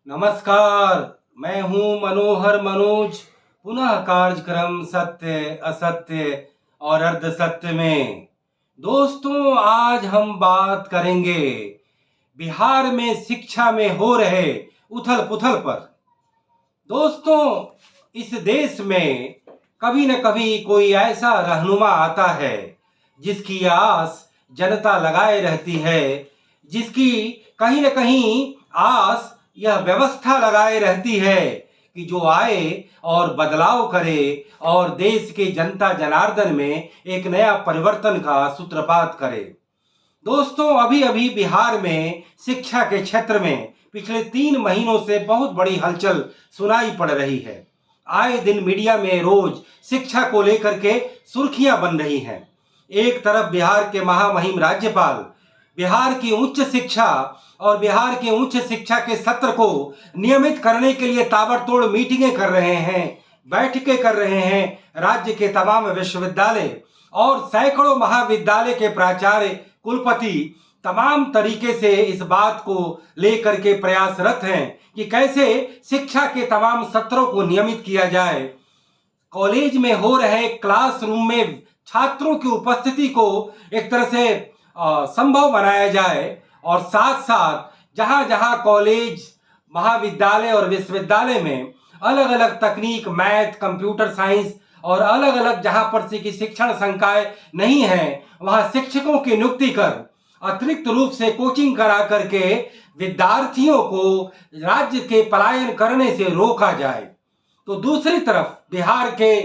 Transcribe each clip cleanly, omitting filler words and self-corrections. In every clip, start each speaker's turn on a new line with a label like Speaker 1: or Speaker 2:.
Speaker 1: नमस्कार। मैं हूं मनोहर मनोज। पुनः कार्यक्रम सत्य असत्य और अर्ध सत्य में। दोस्तों, आज हम बात करेंगे बिहार में शिक्षा में हो रहे उथल पुथल पर। दोस्तों, इस देश में कभी न कभी कोई ऐसा रहनुमा आता है जिसकी आस जनता लगाए रहती है, जिसकी कहीं न कहीं आस यह व्यवस्था लगाए रहती है कि जो आए और बदलाव करे और देश के जनता जनार्दन में एक नया परिवर्तन का सूत्रपात करे। दोस्तों, अभी अभी बिहार में शिक्षा के क्षेत्र में पिछले 3 महीनों से बहुत बड़ी हलचल सुनाई पड़ रही है। आए दिन मीडिया में रोज शिक्षा को लेकर के सुर्खियां बन रही हैं। एक तरफ बिहार के महामहिम राज्यपाल बिहार की उच्च शिक्षा और बिहार के उच्च शिक्षा के सत्र को नियमित करने के लिए ताबड़तोड़ मीटिंगें कर रहे हैं, बैठकें कर रहे हैं। राज्य के तमाम विश्वविद्यालय और सैकड़ों महाविद्यालय के प्राचार्य, कुलपति तमाम तरीके से इस बात को लेकर के प्रयासरत हैं कि कैसे शिक्षा के तमाम सत्रों को नियमित किया जाए। कॉलेज में हो रहे क्लासरूम में छात्रों की उपस्थिति को एक तरह से संभव बनाया जाए और साथ साथ जहां जहां कॉलेज, महाविद्यालय और विश्वविद्यालय में अलग अलग तकनीक, मैथ, कंप्यूटर साइंस और अलग अलग जहां पर से की शिक्षण संकाय नहीं है, वहां शिक्षकों की नियुक्ति कर अतिरिक्त रूप से कोचिंग करा करके विद्यार्थियों को राज्य के पलायन करने से रोका जाए। तो दूसरी तरफ बिहार के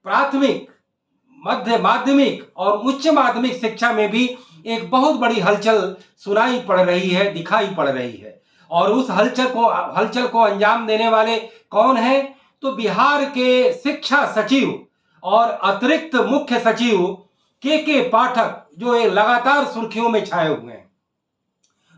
Speaker 1: प्राथमिक, मध्य माध्यमिक और उच्च माध्यमिक शिक्षा में भी एक बहुत बड़ी हलचल सुनाई पड़ रही है, दिखाई पड़ रही है। और उस हलचल को अंजाम देने वाले कौन हैं? तो बिहार के शिक्षा सचिव और अतिरिक्त मुख्य सचिव के पाठक, जो लगातार सुर्खियों में छाए हुए हैं।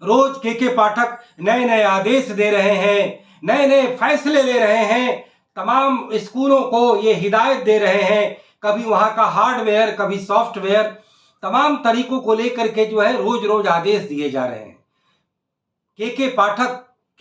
Speaker 1: रोज के पाठक नए नए आदेश दे रहे हैं, नए नए फैसले ले रहे हैं, तमाम स्कूलों को ये हिदायत दे रहे हैं। कभी वहां का हार्डवेयर, कभी सॉफ्टवेयर, तमाम तरीकों को लेकर के जो है रोज रोज आदेश दिए जा रहे हैं। के पाठक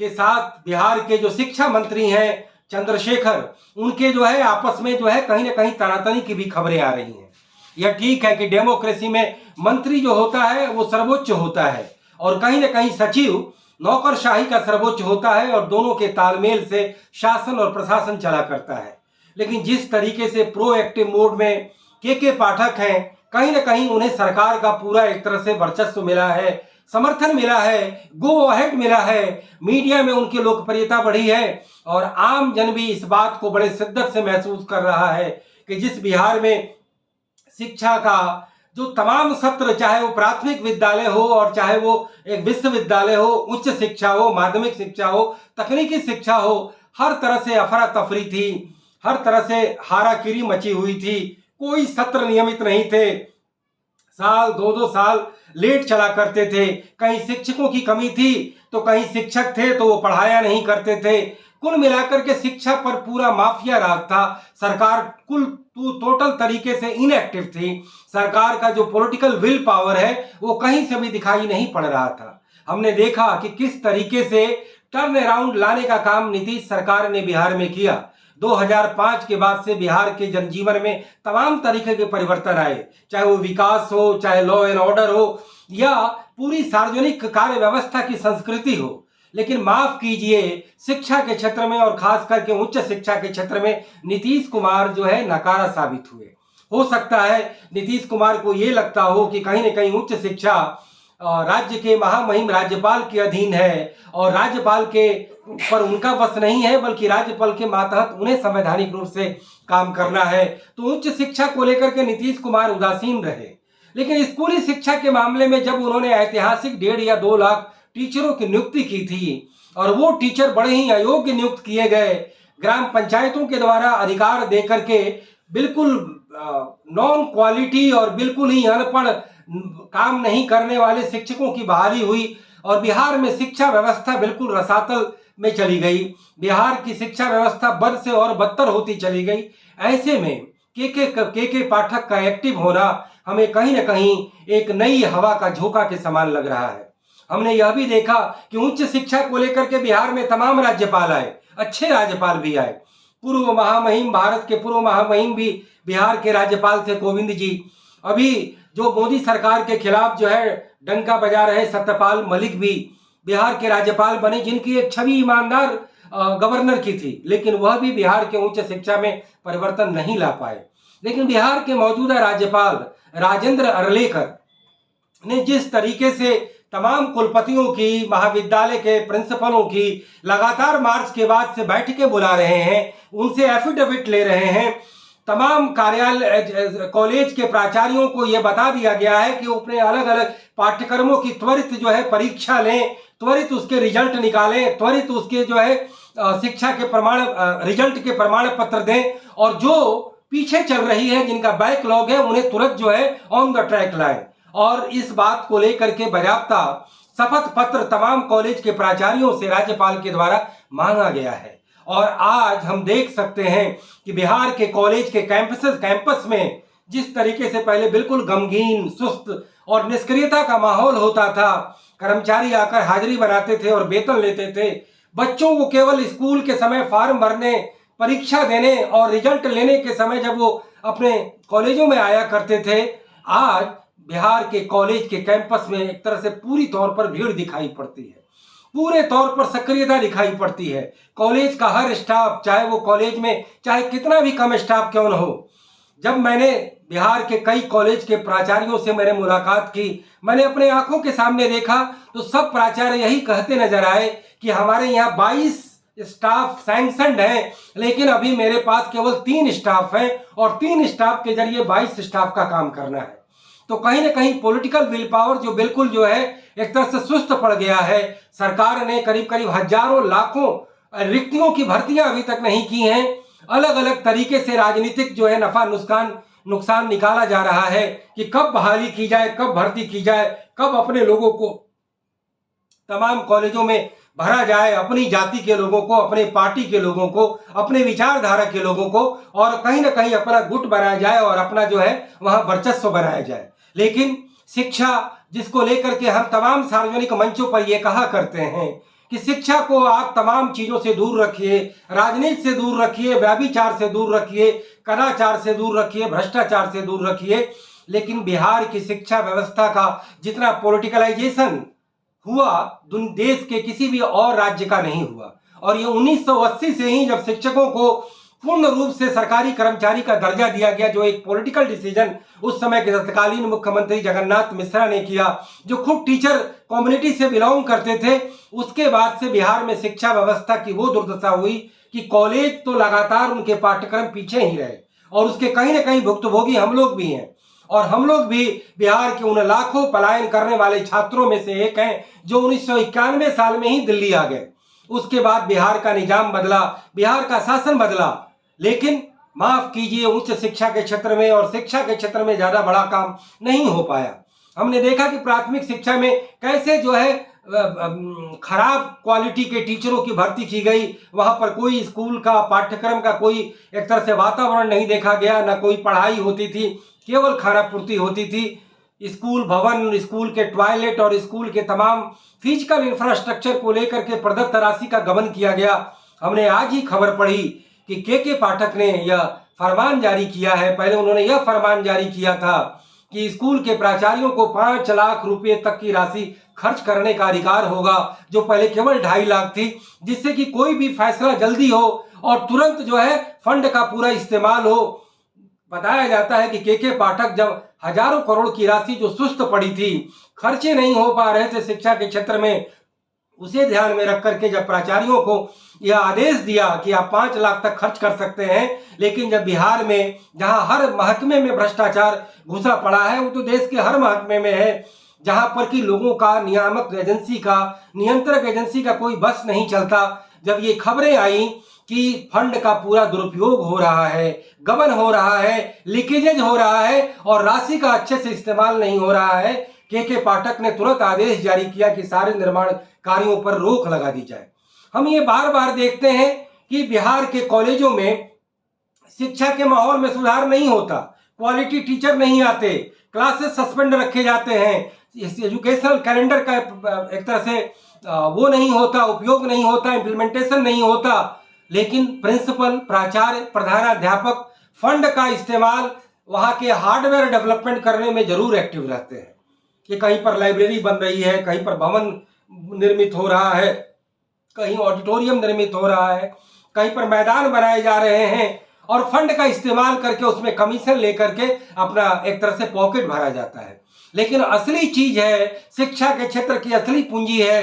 Speaker 1: के साथ बिहार के जो शिक्षा मंत्री हैं चंद्रशेखर, उनके जो है आपस में जो है कहीं ना कहीं तनातनी की भी खबरें आ रही हैं। यह ठीक है कि डेमोक्रेसी में मंत्री जो होता है वो सर्वोच्च होता है और कहीं ना कहीं सचिव नौकरशाही का सर्वोच्च होता है और दोनों के तालमेल से शासन और प्रशासन चला करता है। लेकिन जिस तरीके से प्रोएक्टिव मोड में के पाठक हैं, कहीं ना कहीं उन्हें सरकार का पूरा एक तरह से वर्चस्व मिला है, समर्थन मिला है, गो अहेड मिला है, मीडिया में उनकी लोकप्रियता बढ़ी है और आम जन भी इस बात को बड़े शिद्दत से महसूस कर रहा है कि जिस बिहार में शिक्षा का जो तमाम सत्र, चाहे वो प्राथमिक विद्यालय हो और चाहे वो एक विश्वविद्यालय हो, उच्च शिक्षा हो, माध्यमिक शिक्षा हो, तकनीकी शिक्षा हो, हर तरह से अफरा तफरी थी, हर तरह से हाराकिरी मची हुई थी। कोई सत्र नियमित नहीं थे, साल दो साल लेट चला करते थे। कहीं शिक्षकों की कमी थी तो कहीं शिक्षक थे तो वो पढ़ाया नहीं करते थे। कुल मिलाकर के शिक्षा पर पूरा माफिया राज था। सरकार टोटल तरीके से इनएक्टिव थी। सरकार का जो पॉलिटिकल विल पावर है वो कहीं से भी दिखाई नहीं पड़ रहा था। हमने देखा कि किस तरीके से टर्न अराउंड लाने का काम नीतीश सरकार ने बिहार में किया। 2005 के बाद से बिहार के जनजीवन में तमाम तरीके के परिवर्तन आए, चाहे वो विकास हो, चाहे लॉ एंड ऑर्डर हो या पूरी सार्वजनिक कार्य व्यवस्था की संस्कृति हो। लेकिन माफ कीजिए, शिक्षा के क्षेत्र में और खास करके उच्च शिक्षा के क्षेत्र में नीतीश कुमार जो है नकारा साबित हुए। हो सकता है नीतीश कुमार को ये लगता हो कि कहीं न कहीं उच्च शिक्षा राज्य के महामहिम राज्यपाल के अधीन है और राज्यपाल के पर उनका बस नहीं है, बल्कि राज्यपाल के मातहत उन्हें संवैधानिक रूप से काम करना है। तो उच्च शिक्षा को लेकर के नीतीश कुमार उदासीन रहे। लेकिन स्कूली शिक्षा के मामले में जब उन्होंने ऐतिहासिक 1.5 या 2 लाख टीचरों की नियुक्ति की थी और वो टीचर बड़े ही अयोग्य नियुक्त किए गए, ग्राम पंचायतों के द्वारा अधिकार दे करके बिल्कुल नॉन क्वालिटी और बिल्कुल ही अनपढ़, काम नहीं करने वाले शिक्षकों की बहाली हुई और बिहार में शिक्षा व्यवस्था बिल्कुल रसातल में चली गई। बिहार की शिक्षा व्यवस्था बद से और बदतर होती चली गई। ऐसे में के पाठक का एक्टिव होना हमें कहीं ना कहीं एक नई हवा का झोंका के समान लग रहा है। हमने यह भी देखा कि उच्च शिक्षा को लेकर के बिहार में तमाम राज्यपाल आए, अच्छे राज्यपाल भी आए। पूर्व महामहिम, भारत के पूर्व महामहिम भी बिहार के राज्यपाल थे, कोविंद जी। अभी जो मोदी सरकार के खिलाफ जो है डंका बजा रहे सत्यपाल मलिक भी बिहार के राज्यपाल बने, जिनकी एक छवि ईमानदार गवर्नर की थी, लेकिन वह भी बिहार के उच्च शिक्षा में परिवर्तन नहीं ला पाए। लेकिन बिहार के मौजूदा राज्यपाल राजेंद्र अरलेकर ने जिस तरीके से तमाम कुलपतियों की, महाविद्यालय के प्रिंसिपलों की लगातार मार्च के बाद से बैठकें बुला रहे हैं, उनसे एफिडेविट ले रहे हैं, तमाम कार्यालय कॉलेज के प्राचार्यों को यह बता दिया गया है कि अपने अलग अलग पाठ्यक्रमों की त्वरित जो है परीक्षा लें, त्वरित उसके रिजल्ट निकालें, त्वरित उसके जो है शिक्षा के रिजल्ट के प्रमाण पत्र दें, और जो पीछे चल रही है, जिनका बैकलॉग है, उन्हें तुरंत जो है ऑन द ट्रैक लाएं। और इस बात को लेकर के बाकायदा शपथ पत्र तमाम कॉलेज के प्राचार्यों से राज्यपाल के द्वारा मांगा गया है। और आज हम देख सकते हैं कि बिहार के कॉलेज के कैंपस में जिस तरीके से पहले बिल्कुल गमगीन, सुस्त और निष्क्रियता का माहौल होता था, कर्मचारी आकर हाजिरी बनाते थे और वेतन लेते थे, बच्चों को केवल स्कूल के समय फॉर्म भरने, परीक्षा देने और रिजल्ट लेने के समय जब वो अपने कॉलेजों में आया करते थे, आज बिहार के कॉलेज के कैंपस में एक तरह से पूरी तौर पर भीड़ दिखाई पड़ती है, पूरे तौर पर सक्रियता दिखाई पड़ती है। कॉलेज का हर स्टाफ, चाहे वो कॉलेज में चाहे कितना भी कम स्टाफ क्यों न हो, जब मैंने बिहार के कई कॉलेज के प्राचार्यों से मैंने मुलाकात की, मैंने अपने आंखों के सामने देखा, तो सब प्राचार्य यही कहते नजर आए कि हमारे यहाँ 22 स्टाफ सैंक्शनड हैं, लेकिन अभी मेरे पास केवल 3 स्टाफ हैं और 3 स्टाफ के जरिए 22 स्टाफ का काम करना है। तो कहीं ना कहीं पॉलिटिकल विल पावर जो बिल्कुल जो है एक तरह से सुस्त पड़ गया है। सरकार ने करीब करीब हजारों लाखों रिक्तियों की भर्तियां अभी तक नहीं की हैं। अलग अलग तरीके से राजनीतिक जो है नफा नुकसान निकाला जा रहा है कि कब बहाली की जाए, कब भर्ती की जाए, कब अपने लोगों को तमाम कॉलेजों में भरा जाए, अपनी जाति के लोगों को, अपने पार्टी के लोगों को, अपने विचारधारा के लोगों को, और कहीं ना कहीं अपना गुट बनाया जाए और अपना जो है वहां वर्चस्व बनाया जाए। लेकिन शिक्षा, जिसको लेकर के हम तमाम सार्वजनिक मंचों पर यह कहा करते हैं कि शिक्षा को आप तमाम चीजों से दूर रखिए, राजनीति से दूर रखिए, व्यभिचार से दूर रखिए, कदाचार से दूर रखिए, भ्रष्टाचार से दूर रखिए, लेकिन बिहार की शिक्षा व्यवस्था का जितना पॉलिटिकलाइजेशन हुआ देश के किसी भी और राज्य का नहीं हुआ। और ये 1980 से ही जब शिक्षकों को पूर्ण रूप से सरकारी कर्मचारी का दर्जा दिया गया, जो एक पॉलिटिकल डिसीजन उस समय के तत्कालीन मुख्यमंत्री जगन्नाथ मिश्रा ने किया, जो खुद टीचर कम्युनिटी से बिलोंग करते थे, उसके बाद से बिहार में शिक्षा व्यवस्था की वो दुर्दशा हुई कि कॉलेज तो लगातार उनके पाठ्यक्रम पीछे ही रहे, और उसके कहीं ना कहीं भुक्तभोगी हम लोग भी हैं। और हम लोग भी बिहार के उन लाखों पलायन करने वाले छात्रों में से एक हैं जो 1991 साल में ही दिल्ली आ गए। उसके बाद बिहार का निजाम बदला, बिहार का शासन बदला, लेकिन माफ कीजिए उच्च शिक्षा के क्षेत्र में और शिक्षा के क्षेत्र में ज्यादा बड़ा काम नहीं हो पाया। हमने देखा कि प्राथमिक शिक्षा में कैसे जो है खराब क्वालिटी के टीचरों की भर्ती की गई, वहां पर कोई स्कूल का पाठ्यक्रम का कोई एक तरह से वातावरण नहीं देखा गया, न कोई पढ़ाई होती थी, केवल खाना पूर्ति होती थी। स्कूल भवन, स्कूल के टॉयलेट और स्कूल के तमाम फिजिकल इंफ्रास्ट्रक्चर को लेकर के प्रदत्त राशि का गबन किया गया। हमने आज ही खबर पढ़ी कि के पाठक ने यह फरमान जारी किया है। पहले उन्होंने यह फरमान जारी किया था कि स्कूल के प्राचार्यों को 5 लाख रुपए तक की राशि खर्च करने का अधिकार होगा, जो पहले केवल 2.5 लाख थी, जिससे कि कोई भी फैसला जल्दी हो और तुरंत जो है फंड का पूरा इस्तेमाल हो। बताया जाता है कि के पाठक जब हजारों करोड़ की राशि जो सुस्त पड़ी थी, खर्चे नहीं हो पा रहे थे शिक्षा के क्षेत्र में, उसे ध्यान में रख करके जब प्राचार्यों को यह आदेश दिया कि आप 5 लाख तक खर्च कर सकते हैं, लेकिन जब बिहार में जहां हर महकमे में भ्रष्टाचार घुसा पड़ा है, वो तो देश के हर महकमे में है, जहां पर कि लोगों का नियामक एजेंसी का, नियंत्रक एजेंसी का कोई बस नहीं चलता, जब ये खबरें आई कि फंड का पूरा दुरुपयोग हो रहा है, गबन हो रहा है, लीकेजेज हो रहा है और राशि का अच्छे से इस्तेमाल नहीं हो रहा है, के पाठक ने तुरंत आदेश जारी किया कि सारे निर्माण कार्यों पर रोक लगा दी जाए। हम ये बार बार देखते हैं कि बिहार के कॉलेजों में शिक्षा के माहौल में सुधार नहीं होता, क्वालिटी टीचर नहीं आते, क्लासेस सस्पेंड रखे जाते हैं, इस एजुकेशनल कैलेंडर का एक तरह से वो नहीं होता, उपयोग नहीं होता, इम्प्लीमेंटेशन नहीं होता, लेकिन प्रिंसिपल, प्राचार्य, प्रधानाध्यापक फंड का इस्तेमाल वहाँ के हार्डवेयर डेवलपमेंट करने में जरूर एक्टिव रहते हैं कि कहीं पर लाइब्रेरी बन रही है, कहीं पर भवन निर्मित हो रहा है, कहीं ऑडिटोरियम निर्मित हो रहा है, कहीं पर मैदान बनाए जा रहे हैं, और फंड का इस्तेमाल करके उसमें कमीशन लेकर के अपना एक तरह से पॉकेट भरा जाता है। लेकिन असली चीज है, शिक्षा के क्षेत्र की असली पूंजी है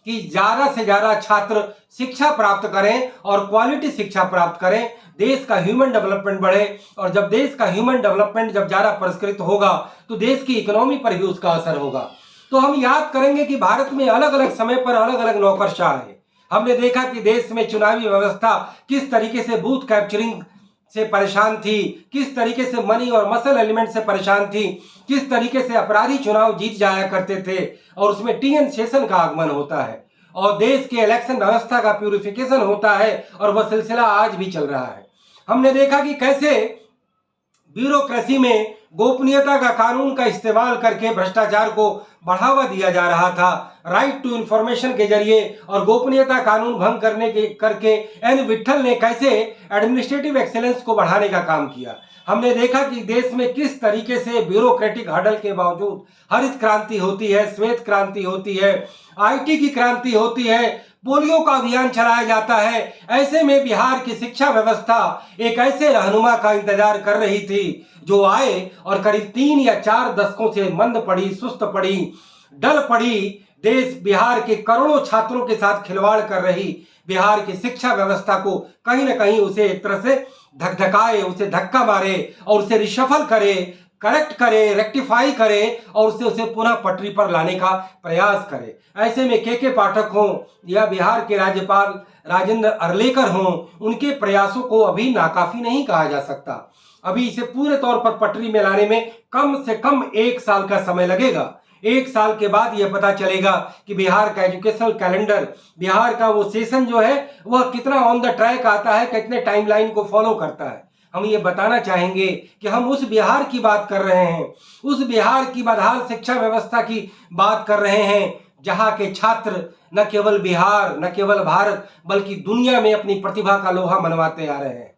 Speaker 1: कि ज्यादा से ज्यादा छात्र शिक्षा प्राप्त करें और क्वालिटी शिक्षा प्राप्त करें, देश का ह्यूमन डेवलपमेंट बढ़े, और जब देश का ह्यूमन डेवलपमेंट जब ज्यादा परिष्कृत होगा तो देश की इकोनॉमी पर भी उसका असर होगा। तो हम याद करेंगे कि भारत में अलग अलग समय पर अलग अलग नौकरशाह है। हमने देखा कि देश में चुनावी व्यवस्था किस तरीके से बूथ कैप्चरिंग से परेशान थी, किस तरीके से मनी और मसल एलिमेंट से परेशान थी, किस तरीके से अपराधी चुनाव जीत जाया करते थे, और उसमें टीएन शेषन का आगमन होता है और देश के इलेक्शन व्यवस्था का प्यूरिफिकेशन होता है, और वह सिलसिला आज भी चल रहा है। हमने देखा कि कैसे ब्यूरोक्रेसी में गोपनीयता का कानून का इस्तेमाल करके भ्रष्टाचार को बढ़ावा दिया जा रहा था, राइट टू इंफॉर्मेशन के जरिए, और गोपनीयता कानून भंग करके एन विट्ठल ने कैसे एडमिनिस्ट्रेटिव एक्सेलेंस को बढ़ाने का काम किया। हमने देखा कि देश में किस तरीके से ब्यूरोक्रेटिक हडल के बावजूद हरित क्रांति होती है, श्वेत क्रांति होती है, आईटी की क्रांति होती है, पोलियो का अभियान चलाया जाता है। ऐसे में बिहार की शिक्षा व्यवस्था एक ऐसे रहनुमा का इंतजार कर रही थी जो आए और करीब 3 या 4 दशकों से मंद पड़ी, सुस्त पड़ी, डल पड़ी, देश बिहार के करोड़ों छात्रों के साथ खिलवाड़ कर रही बिहार की शिक्षा व्यवस्था को कहीं ना कहीं उसे एक तरह से धकधकाए, उसे धक्का मारे और उसे रिशफल करे, करेक्ट करे, रेक्टिफाई करे, और उसे पुनः पटरी पर लाने का प्रयास करे। ऐसे में के पाठक हों या बिहार के राज्यपाल राजेंद्र अर्लेकर हों, उनके प्रयासों को अभी नाकाफी नहीं कहा जा सकता। अभी इसे पूरे तौर पर पटरी में लाने में कम से कम 1 साल का समय लगेगा। 1 साल के बाद यह पता चलेगा कि बिहार का एजुकेशनल कैलेंडर, बिहार का वो सेशन जो है वह कितना ऑन द ट्रैक आता है, कितने टाइमलाइन को फॉलो करता है। हम ये बताना चाहेंगे कि हम उस बिहार की बात कर रहे हैं, उस बिहार की बदहाल शिक्षा व्यवस्था की बात कर रहे हैं, जहां के छात्र न केवल बिहार, न केवल भारत, बल्कि दुनिया में अपनी प्रतिभा का लोहा मनवाते आ रहे हैं।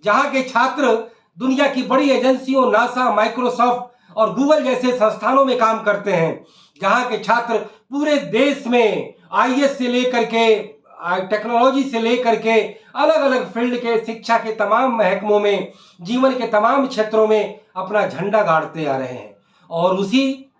Speaker 1: जहां के छात्र दुनिया की बड़ी एजेंसियों, नासा, माइक्रोसॉफ्ट और गूगल जैसे संस्थानों में काम करते हैं। जहां के छात्र पूरे देश में आईएएस से लेकर के टेक्नोलॉजी से लेकर के अलग अलग फील्ड के शिक्षा के तमाम महकमों में, जीवन के तमाम क्षेत्रों में अपना झंडा गाड़ते आ रहे हैं। और उसी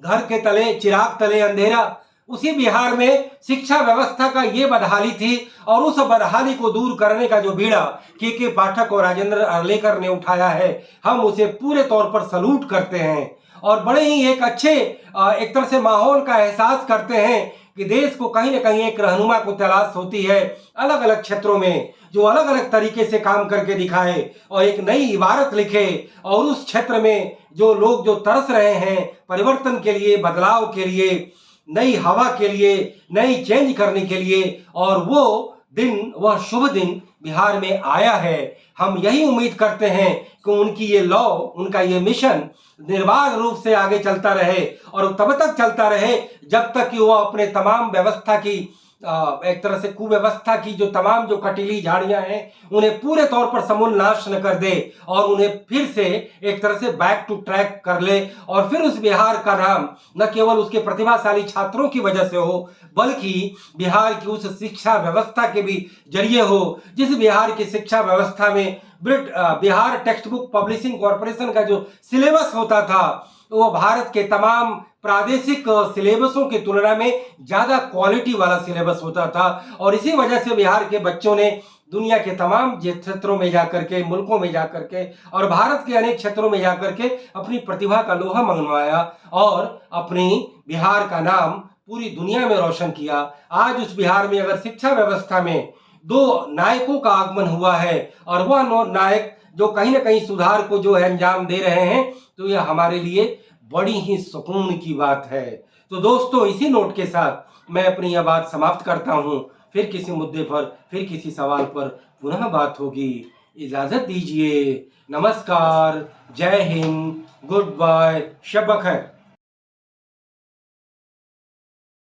Speaker 1: घर के तले, चिराग तले अंधेरा, उसी बिहार में शिक्षा व्यवस्था का ये बदहाली थी, और उस बदहाली को दूर करने का जो बीड़ा के पाठक और राजेंद्र अर्लेकर ने उठाया है, हम उसे पूरे तौर पर सलूट करते हैं और बड़े ही एक अच्छे एक तरह से माहौल का एहसास करते हैं कि देश को कहीं ना कहीं एक रहनुमा को तलाश होती है अलग अलग क्षेत्रों में, जो अलग अलग तरीके से काम करके दिखाए और एक नई इबारत लिखे, और उस क्षेत्र में जो लोग जो तरस रहे हैं परिवर्तन के लिए, बदलाव के लिए, नई हवा के लिए, नई चेंज करने के लिए, और वो दिन, वह शुभ दिन बिहार में आया है। हम यही उम्मीद करते हैं कि उनकी ये लॉ, उनका ये मिशन निर्बाध रूप से आगे चलता रहे, और तब तक चलता रहे जब तक कि वो अपने तमाम व्यवस्था की एक तरह से कुव्यवस्था की जो तमाम जो कटीली झाड़ियां हैं उन्हें पूरे तौर पर समूल नाश न कर दे, और उन्हें फिर से एक तरह से बैक टू ट्रैक कर ले, और फिर उस बिहार का नाम न केवल उसके प्रतिभाशाली छात्रों की वजह से हो, बल्कि बिहार की उस शिक्षा व्यवस्था के भी जरिए हो जिस बिहार की शिक्षा व्यवस्था में Bihar text book publishing corporation का जो सिलेबस होता था वो भारत के तमाम प्रादेशिक सिलेबसों की तुलना में ज्यादा क्वालिटी वाला सिलेबस होता था, और इसी वजह से बिहार के बच्चों ने दुनिया के तमाम क्षेत्रों में जाकर के, मुल्कों में जाकर के और भारत के अनेक क्षेत्रों में जाकर के अपनी प्रतिभा का लोहा मनवाया और अपनी बिहार का नाम पूरी दुनिया में रोशन किया। आज उस बिहार में अगर शिक्षा व्यवस्था में 2 नायकों का आगमन हुआ है, और वह नायक जो कहीं ना कहीं सुधार को जो है अंजाम दे रहे हैं, तो यह हमारे लिए बड़ी ही सुकून की बात है। तो दोस्तों, इसी नोट के साथ मैं अपनी यह बात समाप्त करता हूं। फिर किसी मुद्दे पर, फिर किसी सवाल पर पुनः बात होगी। इजाजत दीजिए। नमस्कार, जय हिंद, गुड बाय, शब ब खैर।